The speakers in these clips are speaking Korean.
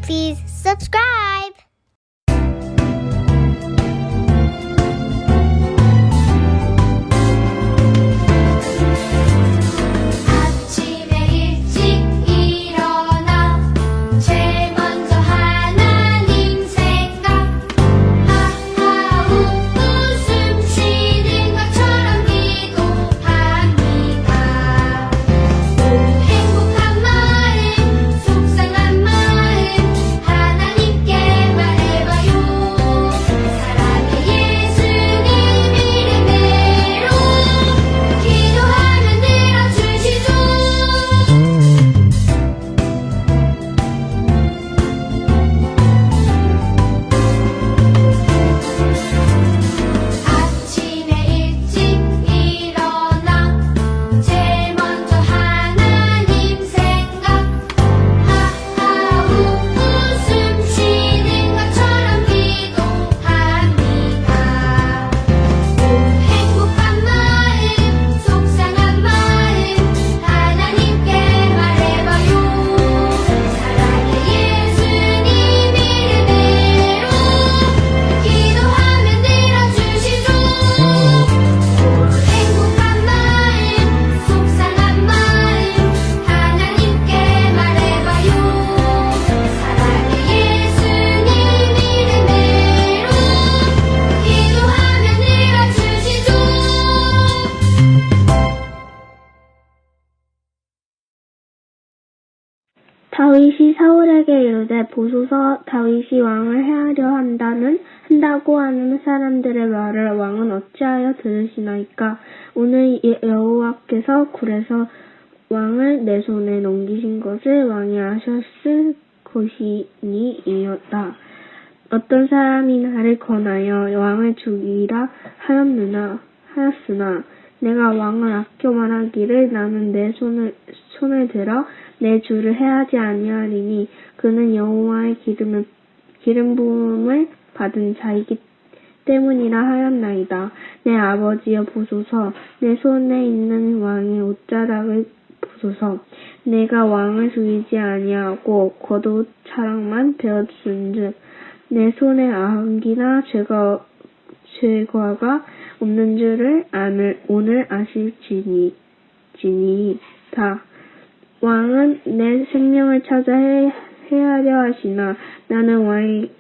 please subscribe. 아침에 일찍 일어나 제일 먼저 하나님 생각 하하우 웃음 쉬는 것처럼 기도합니다. 행복한 마음 속상한 마음 하나님께 말해봐요. 사랑의 예수님 이름으로 기도하면 들어주시죠. 아침에 일찍 일어나 제일 먼저 하나님 생각 하하우 웃음 쉬는 것처럼 기도합니다. 행복한 마음 속상한 마음 하나님께 말해봐요. 사랑의 예수님 이름으로 기도하면 들어주시죠. 행복한 마음 속상한 마음 하나님께 말해봐요. 사랑의 예수님 이름으로 기도하면 들어주시죠. 다윗이 사울에게 이르되 보소서 다윗이 왕을 해하려 한다고 하는 사람들의 말을 왕은 어찌하여 들으시나이까. 오늘 여호와께서 굴에서 왕을 내 손에 넘기신 것을 왕이 아셨을 것이니이다. 어떤 사람이 나를 권하여 왕을 죽이라 하였으나 내가 왕을 아껴 말하기를 나는 내 손을 들어 내 주를 해하지 아니하리니 그는 여호와의 기름 부음을 받은 자이기 때문이라 하였나이다. 내 아버지여 보소서 내 손에 있는 왕의 옷자락을 보소서. 내가 왕을 죽이지 아니하고 겉옷 자락만 베어준즉 내 손에 악이나 죄과가 없는 줄을 오늘 아실지니이다. 왕은 내 생명을 찾아 해하려 하시나 나는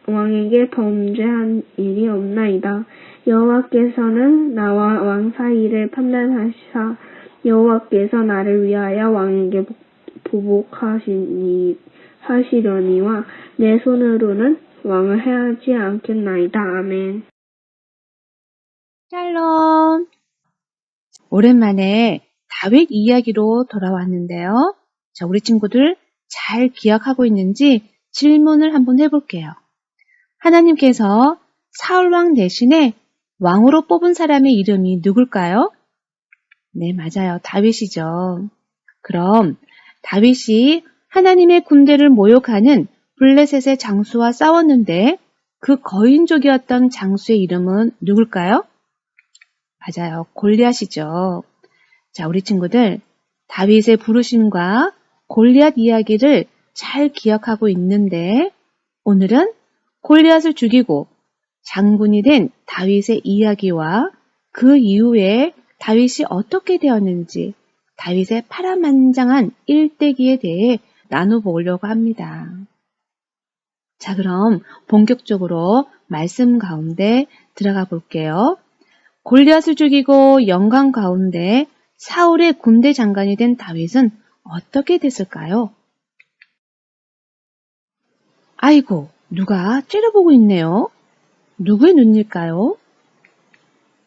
왕에게 범죄한 일이 없나이다. 여호와께서는 나와 왕 사이를 판단하시사 여호와께서 나를 위하여 왕에게 보복하시려니와 내 손으로는 왕을 해하지 않겠나이다. 아멘. 샬롬. 오랜만에 다윗 이야기로 돌아왔는데요. 자, 우리 친구들 잘 기억하고 있는지 질문을 한번 해볼게요. 하나님께서 사울왕 대신에 왕으로 뽑은 사람의 이름이 누굴까요? 네, 맞아요. 다윗이죠. 그럼 다윗이 하나님의 군대를 모욕하는 블레셋의 장수와 싸웠는데 그 거인족이었던 장수의 이름은 누굴까요? 맞아요. 골리앗이죠. 자, 우리 친구들 다윗의 부르심과 골리앗 이야기를 잘 기억하고 있는데 오늘은 골리앗을 죽이고 장군이 된 다윗의 이야기와 그 이후에 다윗이 어떻게 되었는지 다윗의 파란만장한 일대기에 대해 나눠보려고 합니다. 자, 그럼 본격적으로 말씀 가운데 들어가 볼게요. 골리앗을 죽이고 영광 가운데 사울의 군대 장관이 된 다윗은 어떻게 됐을까요? 아이고, 누가 째려보고 있네요. 누구의 눈일까요?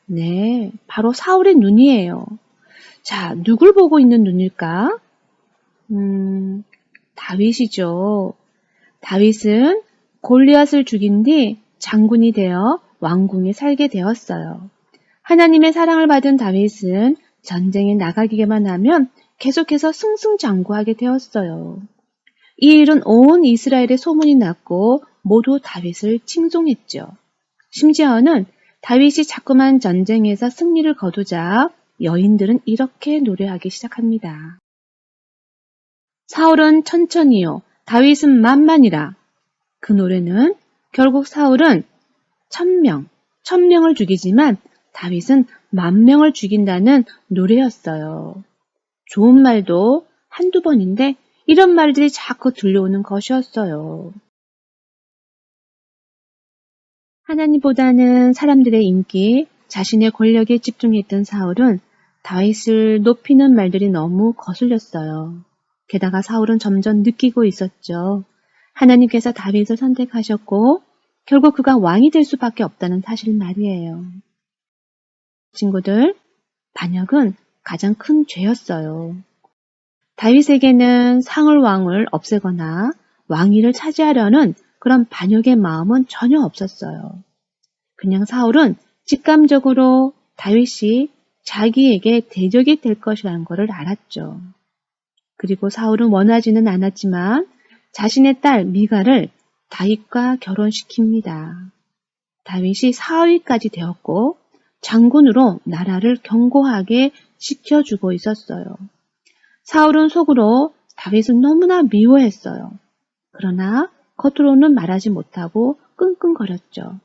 네, 바로 사울의 눈이에요. 자, 누굴 보고 있는 눈일까? 다윗이죠. 다윗은 골리앗을 죽인 뒤 장군이 되어 왕궁에 살게 되었어요. 하나님의 사랑을 받은 다윗은 전쟁에 나가기만 하면 계속해서 승승장구하게 되었어요. 이 일은 온 이스라엘에 소문이 났고 모두 다윗을 칭송했죠. 심지어는 다윗이 자꾸만 전쟁에서 승리를 거두자 여인들은 이렇게 노래하기 시작합니다. 사울은 천천히요, 다윗은 만만이라. 그 노래는 결국 사울은 1000명을 죽이지만 다윗은 10,000명을 죽인다는 노래였어요. 좋은 말도 한두 번인데 이런 말들이 자꾸 들려오는 것이었어요. 하나님보다는 사람들의 인기, 자신의 권력에 집중했던 사울은 다윗을 높이는 말들이 너무 거슬렸어요. 게다가 사울은 점점 느끼고 있었죠. 하나님께서 다윗을 선택하셨고 결국 그가 왕이 될 수밖에 없다는 사실 말이에요. 친구들, 반역은 가장 큰 죄였어요. 다윗에게는 사울 왕을 없애거나 왕위를 차지하려는 그런 반역의 마음은 전혀 없었어요. 그냥 사울은 직감적으로 다윗이 자기에게 대적이 될 것이라는 것을 알았죠. 그리고 사울은 원하지는 않았지만 자신의 딸 미갈을 다윗과 결혼시킵니다. 다윗이 사위까지 되었고 장군으로 나라를 견고하게 지켜주고 있었어요. 사울은 속으로 다윗을 너무나 미워했어요. 그러나 겉으로는 말하지 못하고 끙끙거렸죠.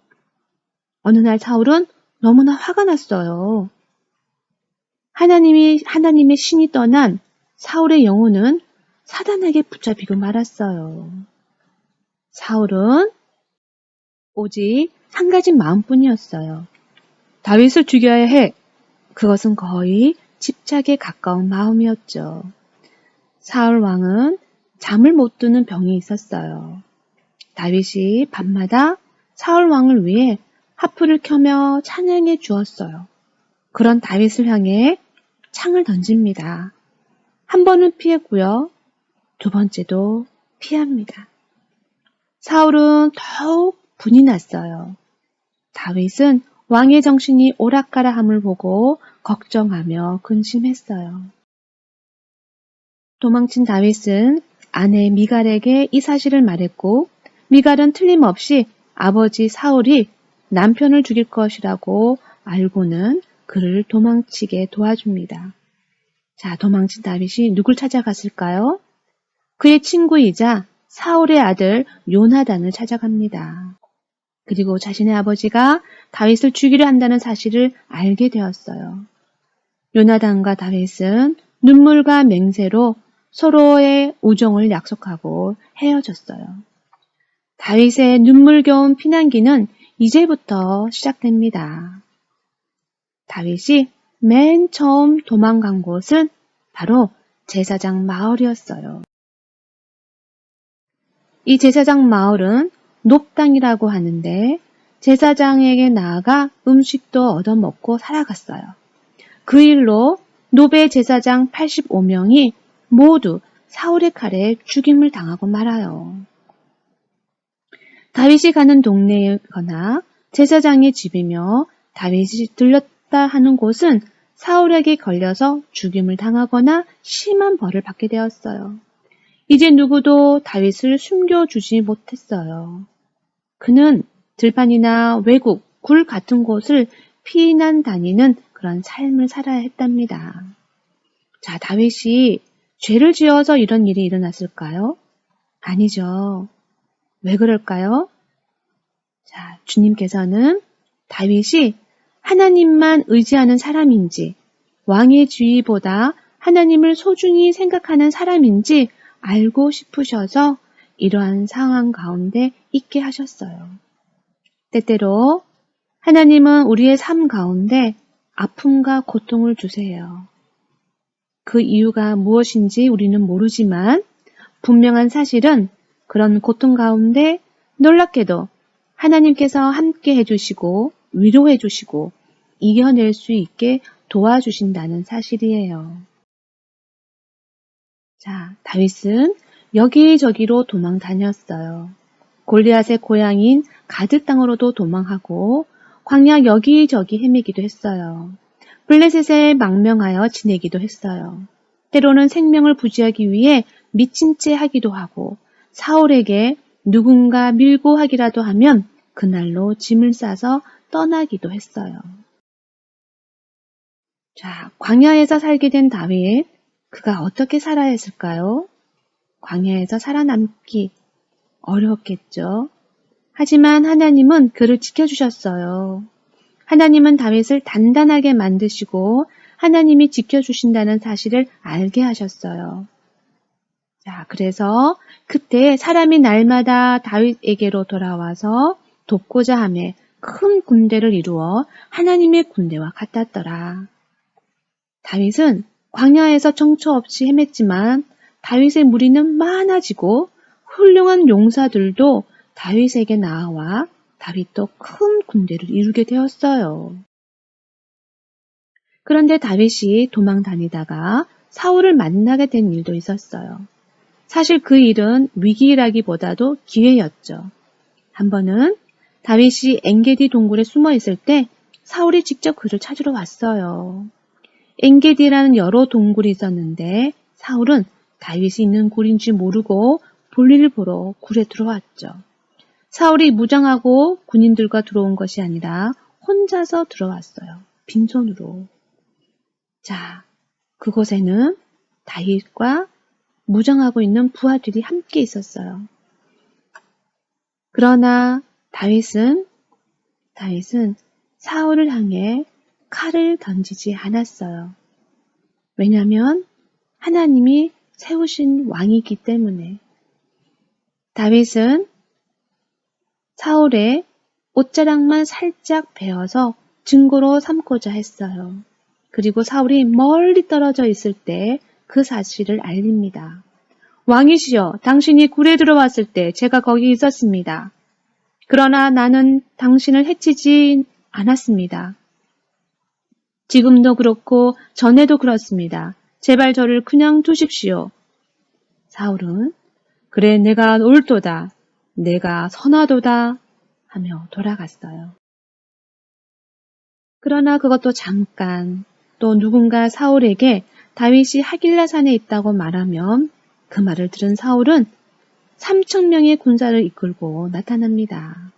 어느 날 사울은 너무나 화가 났어요. 하나님의 신이 떠난 사울의 영혼은 사단에게 붙잡히고 말았어요. 사울은 오직 한 가지 마음뿐이었어요. 다윗을 죽여야 해. 그것은 거의 집착에 가까운 마음이었죠. 사울 왕은 잠을 못 드는 병이 있었어요. 다윗이 밤마다 사울 왕을 위해 하프를 켜며 찬양해 주었어요. 그런 다윗을 향해 창을 던집니다. 한 번은 피했고요. 두 번째도 피합니다. 사울은 더욱 분이 났어요. 다윗은 왕의 정신이 오락가락함을 보고 걱정하며 근심했어요. 도망친 다윗은 아내 미갈에게 이 사실을 말했고 미갈은 틀림없이 아버지 사울이 남편을 죽일 것이라고 알고는 그를 도망치게 도와줍니다. 자, 도망친 다윗이 누굴 찾아갔을까요? 그의 친구이자 사울의 아들 요나단을 찾아갑니다. 그리고 자신의 아버지가 다윗을 죽이려 한다는 사실을 알게 되었어요. 요나단과 다윗은 눈물과 맹세로 서로의 우정을 약속하고 헤어졌어요. 다윗의 눈물겨운 피난기는 이제부터 시작됩니다. 다윗이 맨 처음 도망간 곳은 바로 제사장 마을이었어요. 이 제사장 마을은 놋땅이라고 하는데 제사장에게 나아가 음식도 얻어먹고 살아갔어요. 그 일로 노베 제사장 85명이 모두 사울의 칼에 죽임을 당하고 말아요. 다윗이 가는 동네거나 제사장의 집이며 다윗이 들렸다 하는 곳은 사울에게 걸려서 죽임을 당하거나 심한 벌을 받게 되었어요. 이제 누구도 다윗을 숨겨주지 못했어요. 그는 들판이나 외국, 굴 같은 곳을 피난 다니는 그런 삶을 살아야 했답니다. 자, 다윗이 죄를 지어서 이런 일이 일어났을까요? 아니죠. 왜 그럴까요? 자, 주님께서는 다윗이 하나님만 의지하는 사람인지 왕의 지위보다 하나님을 소중히 생각하는 사람인지 알고 싶으셔서 이러한 상황 가운데 있게 하셨어요. 때때로 하나님은 우리의 삶 가운데 아픔과 고통을 주세요. 그 이유가 무엇인지 우리는 모르지만 분명한 사실은 그런 고통 가운데 놀랍게도 하나님께서 함께 해주시고 위로해주시고 이겨낼 수 있게 도와주신다는 사실이에요. 자, 다윗은 여기저기로 도망 다녔어요. 골리앗의 고향인 가드 땅으로도 도망하고 광야 여기저기 헤매기도 했어요. 블레셋에 망명하여 지내기도 했어요. 때로는 생명을 부지하기 위해 미친 채 하기도 하고 사울에게 누군가 밀고 하기라도 하면 그날로 짐을 싸서 떠나기도 했어요. 자, 광야에서 살게 된 다윗, 그가 어떻게 살아야 했을까요? 광야에서 살아남기, 어려웠겠죠. 하지만 하나님은 그를 지켜주셨어요. 하나님은 다윗을 단단하게 만드시고 하나님이 지켜주신다는 사실을 알게 하셨어요. 자, 그래서 그때 사람이 날마다 다윗에게로 돌아와서 돕고자 하며 큰 군대를 이루어 하나님의 군대와 같았더라. 다윗은 광야에서 정처 없이 헤맸지만 다윗의 무리는 많아지고 훌륭한 용사들도 다윗에게 나와 다윗도 큰 군대를 이루게 되었어요. 그런데 다윗이 도망 다니다가 사울을 만나게 된 일도 있었어요. 사실 그 일은 위기라기보다도 기회였죠. 한 번은 다윗이 엔게디 동굴에 숨어 있을 때 사울이 직접 그를 찾으러 왔어요. 엔게디라는 여러 동굴이 있었는데 사울은 다윗이 있는 굴인지 모르고 볼일을 보러 굴에 들어왔죠. 사울이 무장하고 군인들과 들어온 것이 아니라 혼자서 들어왔어요. 빈손으로. 자, 그곳에는 다윗과 무장하고 있는 부하들이 함께 있었어요. 그러나 다윗은 사울을 향해 칼을 던지지 않았어요. 왜냐하면 하나님이 세우신 왕이기 때문에. 다윗은 사울의 옷자락만 살짝 베어서 증거로 삼고자 했어요. 그리고 사울이 멀리 떨어져 있을 때 그 사실을 알립니다. 왕이시여, 당신이 굴에 들어왔을 때 제가 거기 있었습니다. 그러나 나는 당신을 해치지 않았습니다. 지금도 그렇고 전에도 그렇습니다. 제발 저를 그냥 두십시오. 사울은 그래 내가 옳도다. 내가 선하도다 하며 돌아갔어요. 그러나 그것도 잠깐 또 누군가 사울에게 다윗이 하길라산에 있다고 말하면 그 말을 들은 사울은 3,000명의 군사를 이끌고 나타납니다.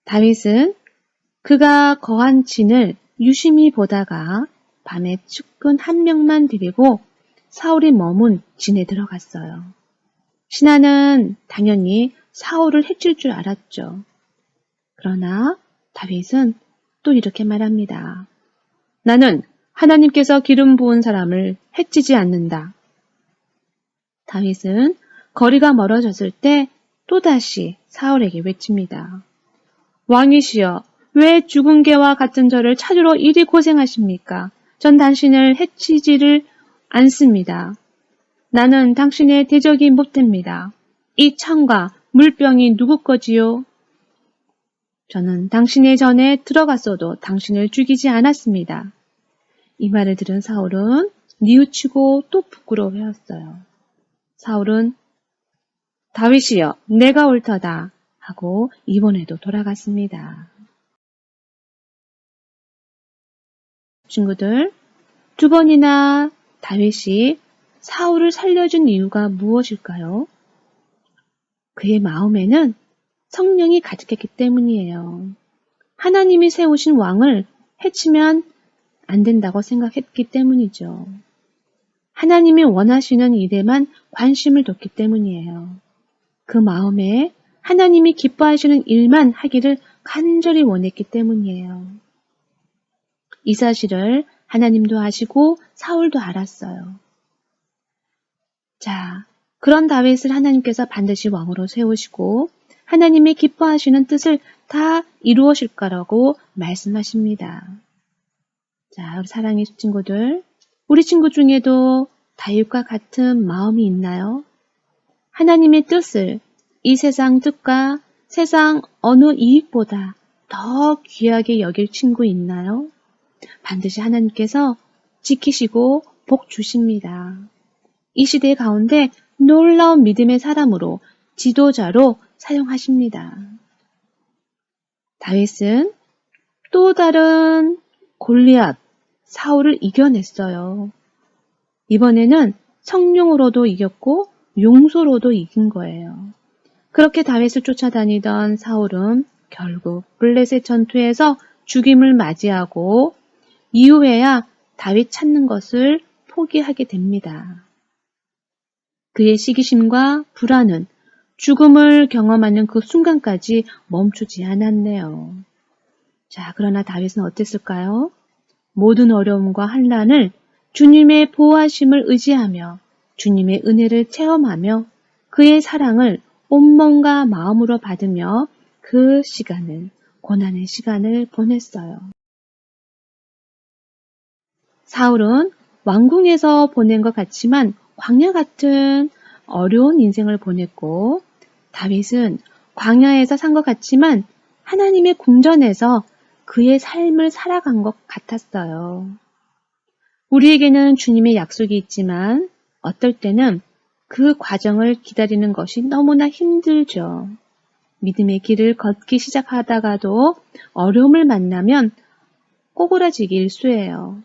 다윗은 그가 거한 진을 유심히 보다가 밤에 측근 1명만 데리고 사울이 머문 진에 들어갔어요. 신하는 당연히 사울을 해칠 줄 알았죠. 그러나 다윗은 또 이렇게 말합니다. 나는 하나님께서 기름 부은 사람을 해치지 않는다. 다윗은 거리가 멀어졌을 때 또다시 사울에게 외칩니다. 왕이시여, 왜 죽은 개와 같은 저를 찾으러 이리 고생하십니까? 전 당신을 해치지를 않습니다. 나는 당신의 대적이 못됩니다. 이 창과 물병이 누구 거지요? 저는 당신의 전에 들어갔어도 당신을 죽이지 않았습니다. 이 말을 들은 사울은 뉘우치고 또 부끄러워하였어요. 사울은 다윗이여, 내가 옳더다 하고 이번에도 돌아갔습니다. 친구들, 2번이나 다윗이 사울을 살려준 이유가 무엇일까요? 그의 마음에는 성령이 가득했기 때문이에요. 하나님이 세우신 왕을 해치면 안 된다고 생각했기 때문이죠. 하나님이 원하시는 일에만 관심을 뒀기 때문이에요. 그 마음에 하나님이 기뻐하시는 일만 하기를 간절히 원했기 때문이에요. 이 사실을 하나님도 아시고 사울도 알았어요. 자, 그런 다윗을 하나님께서 반드시 왕으로 세우시고 하나님이 기뻐하시는 뜻을 다 이루어질 거라고 말씀하십니다. 자, 우리 사랑의 친구들, 우리 친구 중에도 다윗과 같은 마음이 있나요? 하나님의 뜻을 이 세상 뜻과 세상 어느 이익보다 더 귀하게 여길 친구 있나요? 반드시 하나님께서 지키시고 복 주십니다. 이 시대 가운데 놀라운 믿음의 사람으로 지도자로 사용하십니다. 다윗은 또 다른 골리앗, 사울을 이겨냈어요. 이번에는 성령으로도 이겼고 용서로도 이긴 거예요. 그렇게 다윗을 쫓아다니던 사울은 결국 블레셋 전투에서 죽임을 맞이하고 이후에야 다윗 찾는 것을 포기하게 됩니다. 그의 시기심과 불안은 죽음을 경험하는 그 순간까지 멈추지 않았네요. 자, 그러나 다윗은 어땠을까요? 모든 어려움과 환난을 주님의 보호하심을 의지하며 주님의 은혜를 체험하며 그의 사랑을 온몸과 마음으로 받으며 그 시간을, 고난의 시간을 보냈어요. 사울은 왕궁에서 보낸 것 같지만 광야 같은 어려운 인생을 보냈고, 다윗은 광야에서 산 것 같지만 하나님의 궁전에서 그의 삶을 살아간 것 같았어요. 우리에게는 주님의 약속이 있지만 어떨 때는 그 과정을 기다리는 것이 너무나 힘들죠. 믿음의 길을 걷기 시작하다가도 어려움을 만나면 꼬꾸라지기 일쑤예요.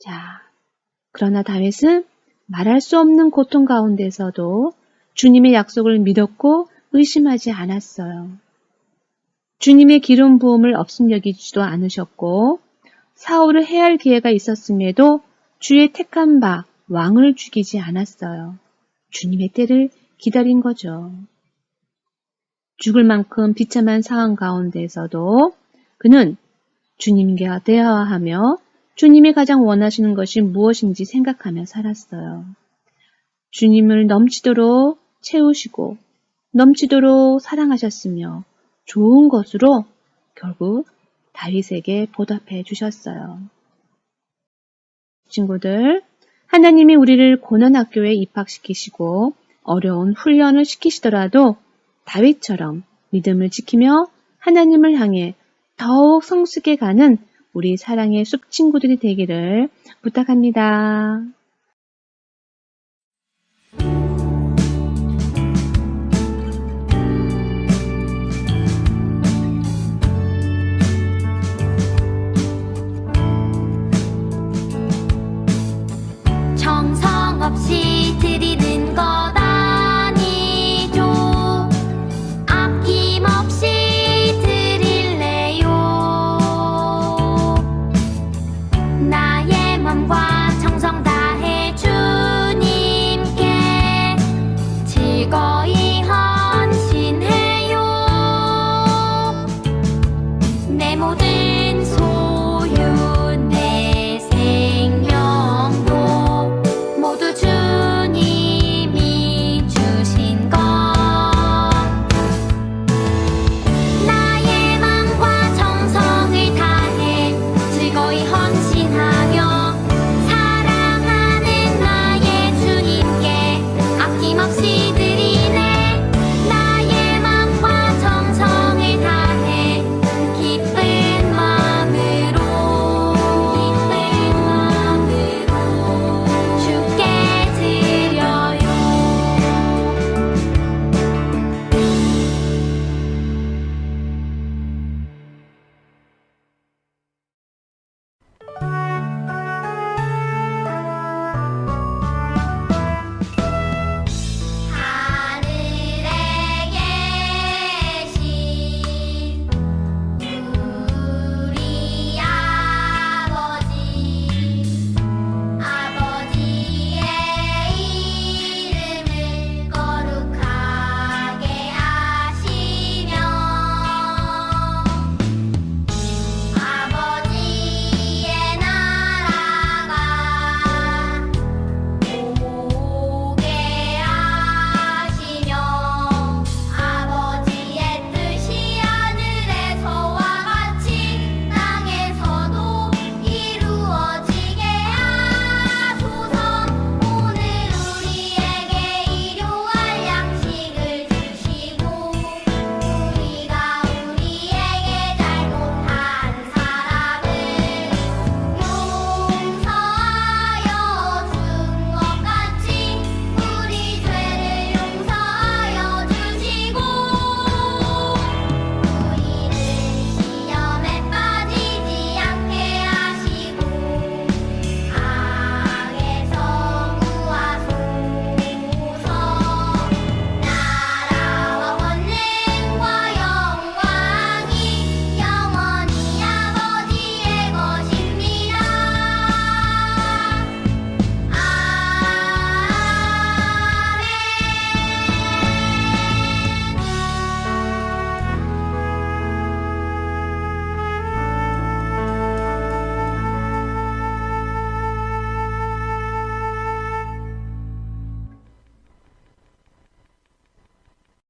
자, 그러나 다윗은 말할 수 없는 고통 가운데서도 주님의 약속을 믿었고 의심하지 않았어요. 주님의 기름 부음을 업신여기지도 않으셨고 사울을 해할 기회가 있었음에도 주의 택한 바 왕을 죽이지 않았어요. 주님의 때를 기다린 거죠. 죽을 만큼 비참한 상황 가운데서도 그는 주님과 대화하며 주님이 가장 원하시는 것이 무엇인지 생각하며 살았어요. 주님을 넘치도록 채우시고 넘치도록 사랑하셨으며 좋은 것으로 결국 다윗에게 보답해 주셨어요. 친구들, 하나님이 우리를 고난학교에 입학시키시고 어려운 훈련을 시키시더라도 다윗처럼 믿음을 지키며 하나님을 향해 더욱 성숙해 가는 우리 사랑의 숲 친구들이 되기를 부탁합니다.